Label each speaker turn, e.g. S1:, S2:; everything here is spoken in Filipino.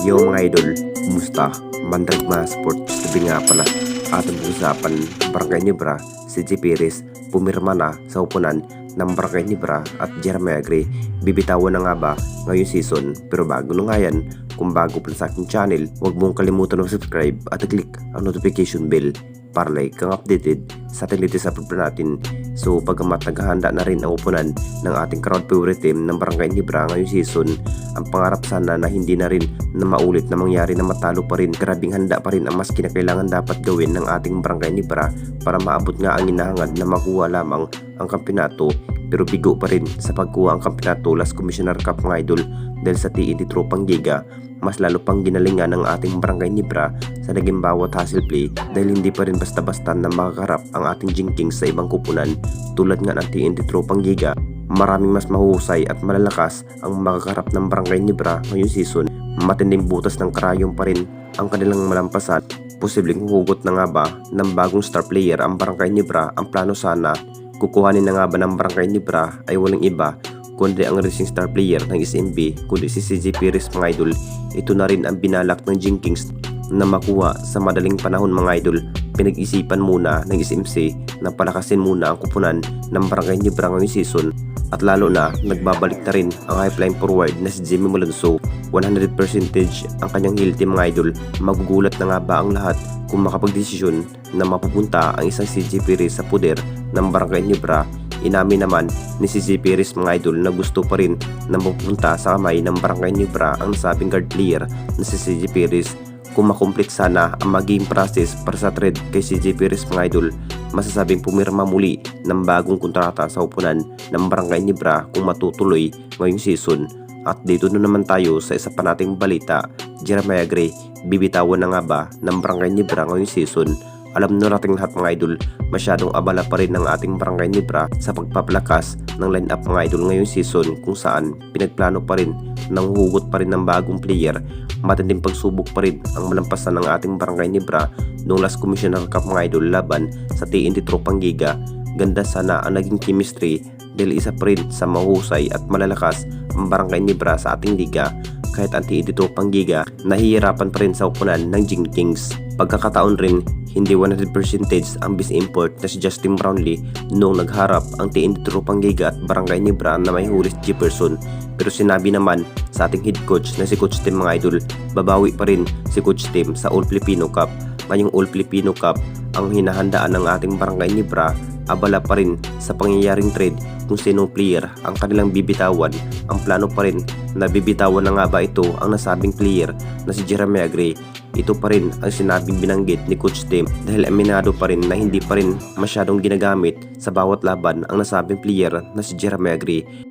S1: Yo mga idol, kumusta? Mandragma Sports TV nga pala. Ating pag-usapan, Barangay Nibra, si J. Perez, pumirma na sa upunan ng Barangay Nibra at Jeremiah Gray. Bibitawan na nga ba ngayong season? Pero bago na nga yan, kung bago pa sa aking channel, huwag mong kalimutan mag-subscribe at click ang notification bell para like kang updated sa ating latest upload natin. So pagkamat naghahanda na rin ang upunan ng ating crowd favorite team ng Barangay Nibra ngayong season, ang pangarap sana na hindi na rin na maulit na mangyari na matalo pa rin. Grabing handa pa rin ang mas kinakailangan dapat gawin ng ating Barangay Nibra para maabot nga ang inahangad na makuha lamang ang kampyonato. Pero bigo pa rin sa pagkuha ang kampyonato Last Commissioner Cup mga idol dahil sa TNT Tropang Giga. Mas lalo pang ginalingan ng ating Barangay Nibra sa naging bawat hustle play dahil hindi pa rin basta-basta na makakarap ang ating Jinkings sa ibang kupunan tulad nga ng TNT Tropang Giga. Maraming mas mahuhusay at malalakas ang makakarap ng Barangay Nibra ngayong season. Matinding butas ng karayom pa rin ang kanilang malampasan. Posibleng hugot na nga ba ng bagong star player ang Barangay Nibra? Ang plano sana kukuhanin na nga ba ng Barangay Nibra ay walang iba kundi ang racing star player ng SMB kundi si CJ Perez mga idol. Ito na rin ang binalak ng Jinkings na makuha sa madaling panahon mga idol. Pinag-isipan muna ng SMC na palakasin muna ang kupunan ng Barangay Nibra ngayong season at lalo na nagbabalik na rin ang high flying forward na si Jimmy Malonzo. 100% ang kanyang healthy mga idol. Magugulat na nga ba ang lahat kung makapagdesisyon na mapupunta ang isang CJ Perez sa poder ng Barangay Nibra? Inamin naman ni CJ Perez mga idol na gusto pa rin na mapupunta sa kamay ng Barangay Nibra ang nasabing guard player na si CJ Perez. Kung makomplete sana ang magiging process para sa trade kay CJ Perez mga idol, masasabing pumirma muli ng bagong kontrata sa upunan ng Barangay Nibra kung matutuloy ngayong season. At dito na naman tayo sa isa pa nating balita, Jeremiah Gray, bibitawan na nga ba ng Barangay Nibra ngayong season? Alam na nating lahat mga idol, masyadong abala pa rin ng ating Barangay Nibra sa pagpapalakas ng line-up mga idol ngayong season kung saan pinagplano pa rin ng hugot pa rin ng bagong player. Matinding pagsubok pa rin ang malampasan ng ating Barangay Nibra noong Last Commissioner Cup mga idol laban sa TNT Tropang Giga. Ganda sana ang naging chemistry dahil isa pa rin sa mahusay at malalakas ang Barangay Nibra sa ating liga. Kahit ang TNT Tropang Giga, nahihirapan pa rin sa upunan ng Jinkings. Pagkakataon rin, hindi 100% ang base import na si Justin Brownlee noong nagharap ang TNT Tropang Giga at Barangay Nibra na may huli si Jefferson. Pero sinabi naman sa ating head coach na si Coach Tim mga idol, babawi pa rin si Coach Tim sa All Filipino Cup. Ngayong All Filipino Cup ang hinahandaan ng ating Barangay Nibra. Abala pa rin sa pangyayaring trade kung sinong player ang kanilang bibitawan. Ang plano pa rin na bibitawan na nga ba ito ang nasabing player na si Jeremiah Gray. Ito pa rin ang sinabing binanggit ni Coach Tim dahil aminado pa rin na hindi pa rin masyadong ginagamit sa bawat laban ang nasabing player na si Jeremiah Gray.